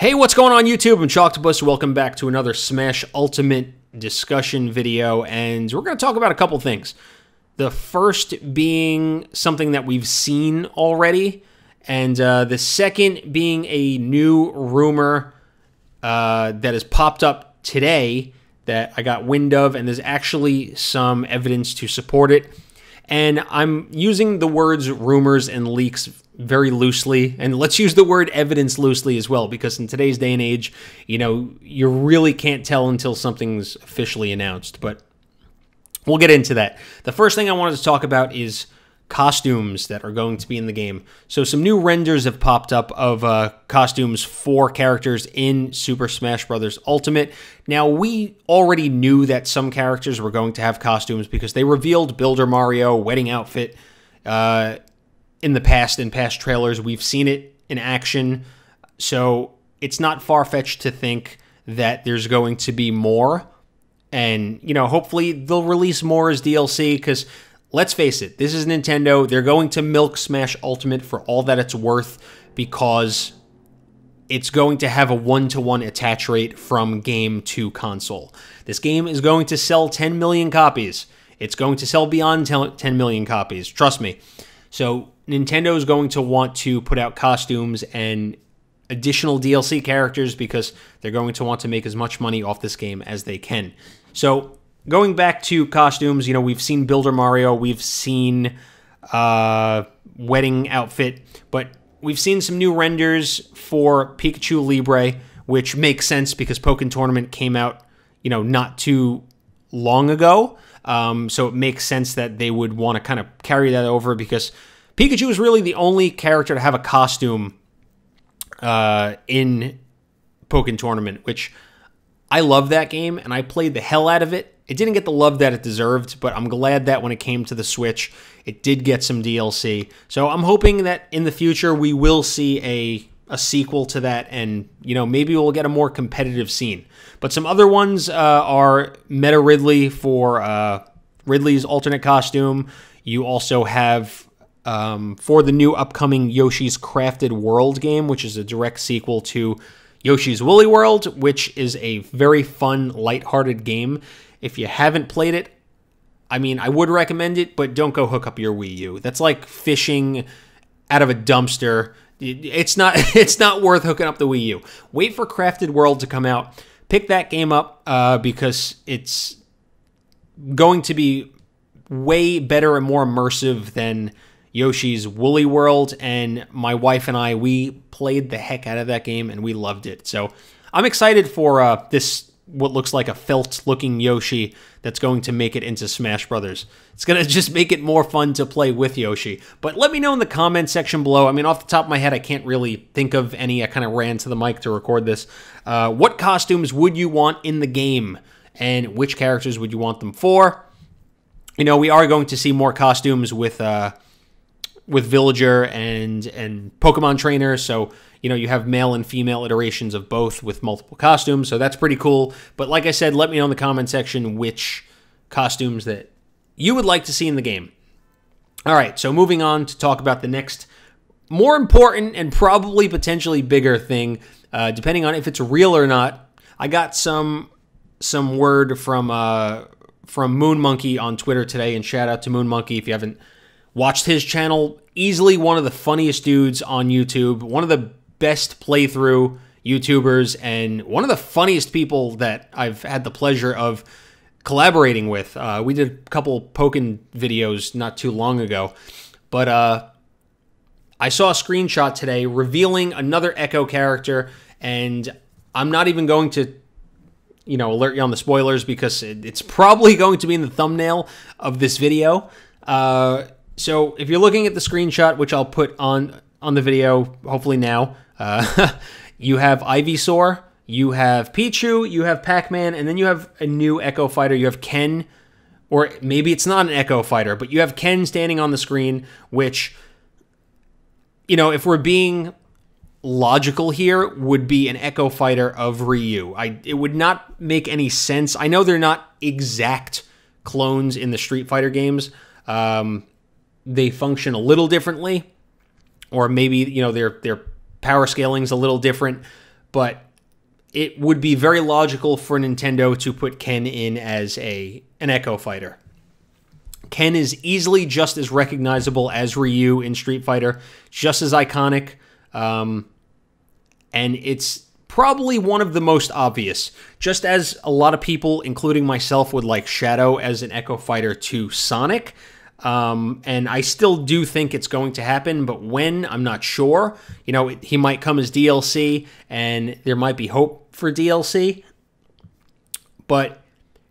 Hey, what's going on YouTube? I'm Chalktopus. Welcome back to another Smash Ultimate discussion video, and we're going to talk about a couple things. The first being something that we've seen already, and the second being a new rumor that has popped up today that I got wind of, and there's actually some evidence to support it. And I'm using the words rumors and leaks very loosely, and let's use the word evidence loosely as well, because in today's day and age, you know, you really can't tell until something's officially announced, but we'll get into that. The first thing I wanted to talk about is costumes that are going to be in the game. So some new renders have popped up of costumes for characters in Super Smash Bros. Ultimate. Now, we already knew that some characters were going to have costumes because they revealed Builder Mario wedding outfit in the past, in past trailers. We've seen it in action, so it's not far-fetched to think that there's going to be more. And, you know, hopefully they'll release more as DLC, because let's face it, this is Nintendo. They're going to milk Smash Ultimate for all that it's worth, because it's going to have a one-to-one attach rate from game to console. This game is going to sell 10 million copies. It's going to sell beyond 10 million copies, trust me. So Nintendo is going to want to put out costumes and additional DLC characters because they're going to want to make as much money off this game as they can. So going back to costumes, you know, we've seen Builder Mario, we've seen wedding outfit, but we've seen some new renders for Pikachu Libre, which makes sense because Pokken Tournament came out, you know, not too long ago. So it makes sense that they would want to kind of carry that over, because Pikachu is really the only character to have a costume in Pokken Tournament, which I love that game, and I played the hell out of it. It didn't get the love that it deserved, but I'm glad that when it came to the Switch, it did get some DLC. So I'm hoping that in the future we will see a sequel to that, and, you know, maybe we'll get a more competitive scene. But some other ones are Meta Ridley for Ridley's alternate costume. You also have for the new upcoming Yoshi's Crafted World game, which is a direct sequel to Yoshi's Woolly World, which is a very fun, lighthearted game. If you haven't played it, I mean, I would recommend it, but don't go hook up your Wii U. That's like fishing out of a dumpster. It's not worth hooking up the Wii U. Wait for Crafted World to come out. Pick that game up because it's going to be way better and more immersive than Yoshi's Woolly World, and my wife and I, we played the heck out of that game, and we loved it. So I'm excited for this, what looks like a felt-looking Yoshi that's going to make it into Smash Brothers. It's going to just make it more fun to play with Yoshi. But let me know in the comment section below. I mean, off the top of my head, I can't really think of any. I kind of ran to the mic to record this. What costumes would you want in the game, and which characters would you want them for? You know, we are going to see more costumes with Villager and Pokemon Trainer, so, you know, you have male and female iterations of both with multiple costumes, so that's pretty cool. But like I said, let me know in the comment section which costumes that you would like to see in the game. All right, so moving on to talk about the next more important and probably potentially bigger thing, depending on if it's real or not. I got some word from Moon Monkey on Twitter today, and shout out to Moon Monkey if you haven't watched his channel. Easily one of the funniest dudes on YouTube, one of the best playthrough YouTubers, and one of the funniest people that I've had the pleasure of collaborating with. We did a couple Pokken videos not too long ago, but I saw a screenshot today revealing another Echo character, and I'm not even going to, you know, alert you on the spoilers, because it's probably going to be in the thumbnail of this video. So if you're looking at the screenshot, which I'll put on the video, hopefully now, you have Ivysaur, you have Pichu, you have Pac-Man, and then you have a new Echo Fighter. You have Ken, or maybe it's not an Echo Fighter, but you have Ken standing on the screen, which, you know, if we're being logical here, would be an Echo Fighter of Ryu. It would not make any sense. I know they're not exact clones in the Street Fighter games. They function a little differently, or maybe, you know, their power scaling's a little different, but it would be very logical for Nintendo to put Ken in as an Echo Fighter. Ken is easily just as recognizable as Ryu in Street Fighter, just as iconic, and it's probably one of the most obvious. Just as a lot of people, including myself, would like Shadow as an Echo Fighter to Sonic, and I still do think it's going to happen, but when, I'm not sure. You know, he might come as DLC, and there might be hope for DLC, but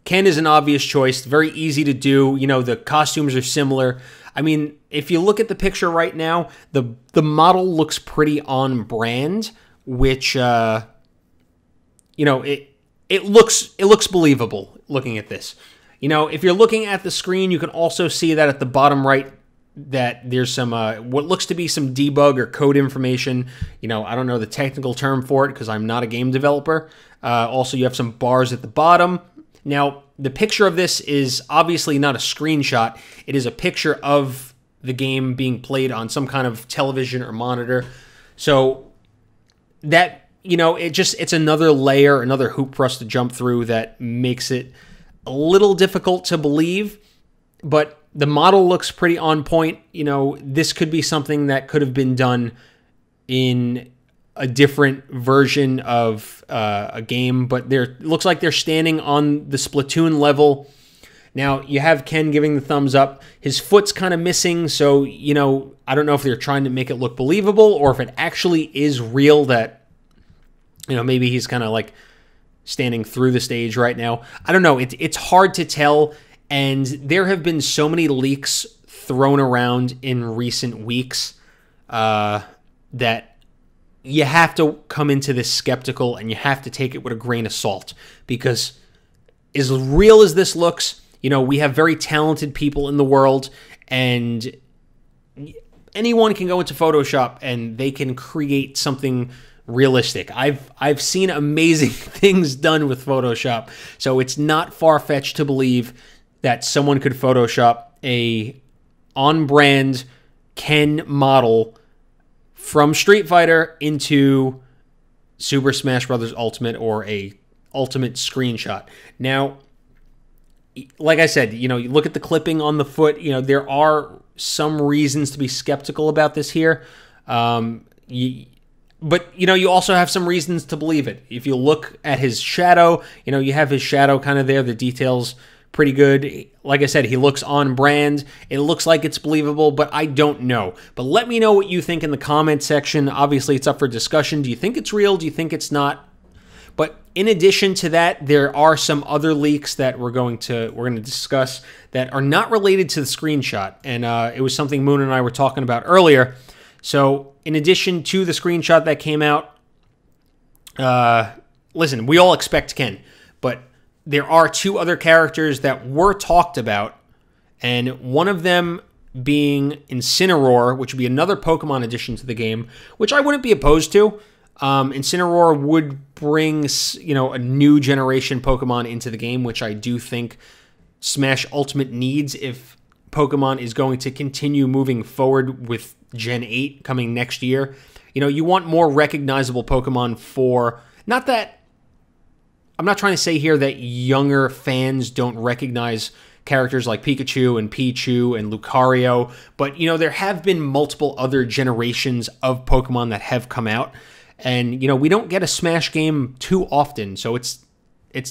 Ken is an obvious choice, very easy to do. You know, the costumes are similar. I mean, if you look at the picture right now, the model looks pretty on brand, which, you know, it looks believable looking at this. You know, if you're looking at the screen, you can also see that at the bottom right that there's some, what looks to be some debug or code information. You know, I don't know the technical term for it because I'm not a game developer. Also, you have some bars at the bottom. Now, the picture of this is obviously not a screenshot. It is a picture of the game being played on some kind of television or monitor. So that, you know, it's another layer, another hoop for us to jump through that makes it a little difficult to believe. But the model looks pretty on point. You know, this could be something that could have been done in a different version of a game, but it looks like they're standing on the Splatoon level. Now, you have Ken giving the thumbs up. His foot's kind of missing, so, you know, I don't know if they're trying to make it look believable or if it actually is real that, you know, maybe he's kind of like standing through the stage right now. I don't know. It's hard to tell, and there have been so many leaks thrown around in recent weeks that you have to come into this skeptical and you have to take it with a grain of salt, because as real as this looks, you know, we have very talented people in the world, and anyone can go into Photoshop and they can create something realistic. I've seen amazing things done with Photoshop, so it's not far-fetched to believe that someone could Photoshop a on-brand Ken model from Street Fighter into Super Smash Bros. Ultimate or a Ultimate screenshot. Now, like I said, you know, you look at the clipping on the foot, you know, there are some reasons to be skeptical about this here. But, you know, you also have some reasons to believe it. If you look at his shadow, you know, you have his shadow kind of there, the details pretty good. Like I said, he looks on brand. It looks like it's believable, but I don't know. But let me know what you think in the comment section. Obviously, it's up for discussion. Do you think it's real? Do you think it's not? But in addition to that, there are some other leaks that we're going to discuss that are not related to the screenshot. And it was something Moon and I were talking about earlier. So in addition to the screenshot that came out, listen, we all expect Ken, but there are two other characters that were talked about, and one of them being Incineroar, which would be another Pokemon addition to the game, which I wouldn't be opposed to. Incineroar would bring, you know, a new generation Pokemon into the game, which I do think Smash Ultimate needs if Pokemon is going to continue moving forward with Gen 8 coming next year. You know, you want more recognizable Pokemon for, not that, I'm not trying to say here that younger fans don't recognize characters like Pikachu and Pichu and Lucario, but, you know, there have been multiple other generations of Pokemon that have come out, and, you know, we don't get a Smash game too often, so it's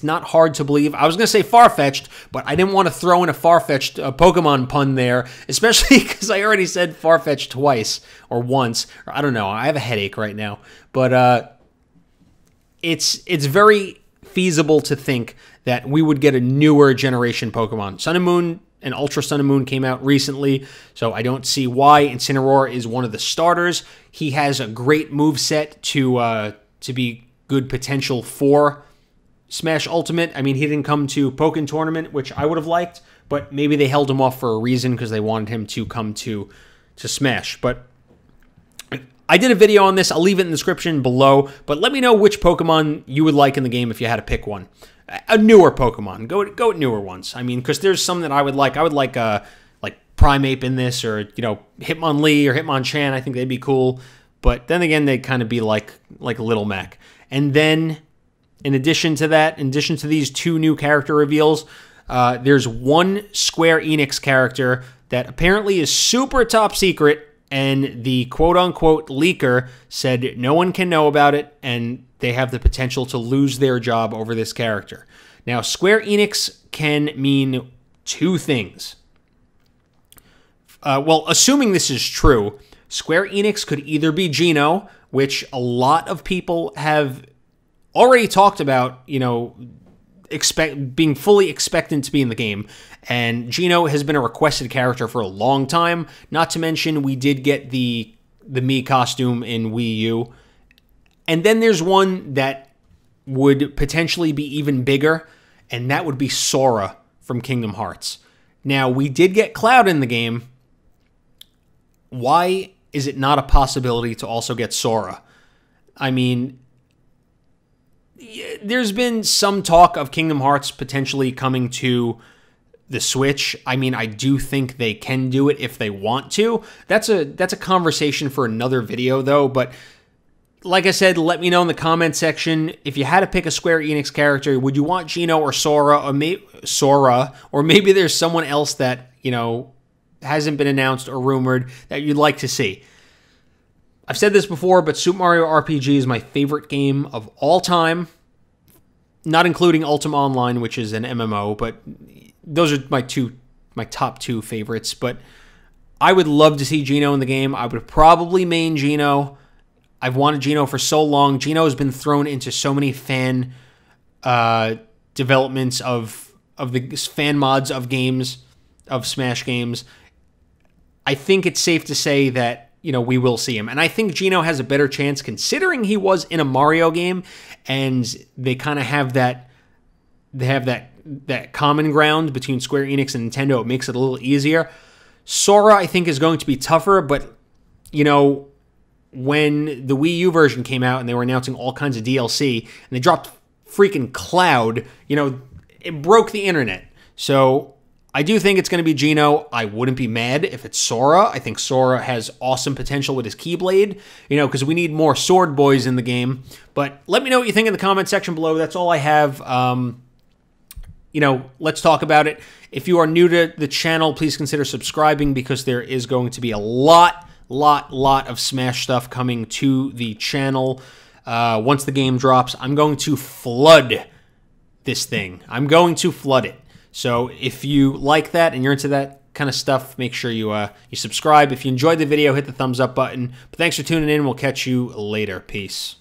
not hard to believe. I was going to say far-fetched, but I didn't want to throw in a far-fetched Pokemon pun there, especially because I already said far-fetched twice or once. Or I don't know. I have a headache right now. But it's very feasible to think that we would get a newer generation Pokemon. Sun and Moon and Ultra Sun and Moon came out recently, so I don't see why. Incineroar is one of the starters. He has a great moveset to be good potential for Smash Ultimate. I mean, he didn't come to Pokken Tournament, which I would have liked, but maybe they held him off for a reason because they wanted him to come to Smash. But I did a video on this. I'll leave it in the description below, but let me know which Pokemon you would like in the game if you had to pick one. A newer Pokemon. Go with newer ones. I mean, because there's some that I would like. I would like Primeape in this, or, you know, Hitmonlee or Hitmonchan. I think they'd be cool. But then again, they'd kind of be like Little Mac. And then, in addition to that, in addition to these 2 new character reveals, there's one Square Enix character that apparently is super top secret, and the quote-unquote leaker said no one can know about it, and they have the potential to lose their job over this character. Now, Square Enix can mean 2 things. Well, assuming this is true, Square Enix could either be Geno, which a lot of people have already talked about, you know, being fully expectant to be in the game. And Geno has been a requested character for a long time. Not to mention, we did get the Mii costume in Wii U. And then there's one that would potentially be even bigger, and that would be Sora from Kingdom Hearts. Now, we did get Cloud in the game. Why is it not a possibility to also get Sora? I mean, there's been some talk of Kingdom Hearts potentially coming to the Switch. I mean, I do think they can do it if they want to. That's a conversation for another video, though. But like I said, let me know in the comment section, if you had to pick a Square Enix character, would you want Geno or Sora, or maybe there's someone else that, you know, hasn't been announced or rumored that you'd like to see. I've said this before, but Super Mario RPG is my favorite game of all time, not including Ultima Online, which is an MMO, but those are my top 2 favorites. But I would love to see Geno in the game. I would probably main Geno. I've wanted Geno for so long. Geno has been thrown into so many fan developments of the fan mods of games, of Smash games. I think it's safe to say that, you know, we will see him. And I think Geno has a better chance considering he was in a Mario game, and they kind of have that, that common ground between Square Enix and Nintendo. It makes it a little easier. Sora, I think, is going to be tougher, but, you know, when the Wii U version came out and they were announcing all kinds of DLC, and they dropped freaking Cloud, you know, it broke the internet. So I do think it's going to be Geno. I wouldn't be mad if it's Sora. I think Sora has awesome potential with his Keyblade, you know, because we need more sword boys in the game. But let me know what you think in the comment section below. That's all I have. You know, let's talk about it. If you are new to the channel, please consider subscribing, because there is going to be a lot of Smash stuff coming to the channel. Once the game drops, I'm going to flood this thing. I'm going to flood it. So if you like that and you're into that kind of stuff, make sure you subscribe. If you enjoyed the video, hit the thumbs up button. But thanks for tuning in. We'll catch you later. Peace.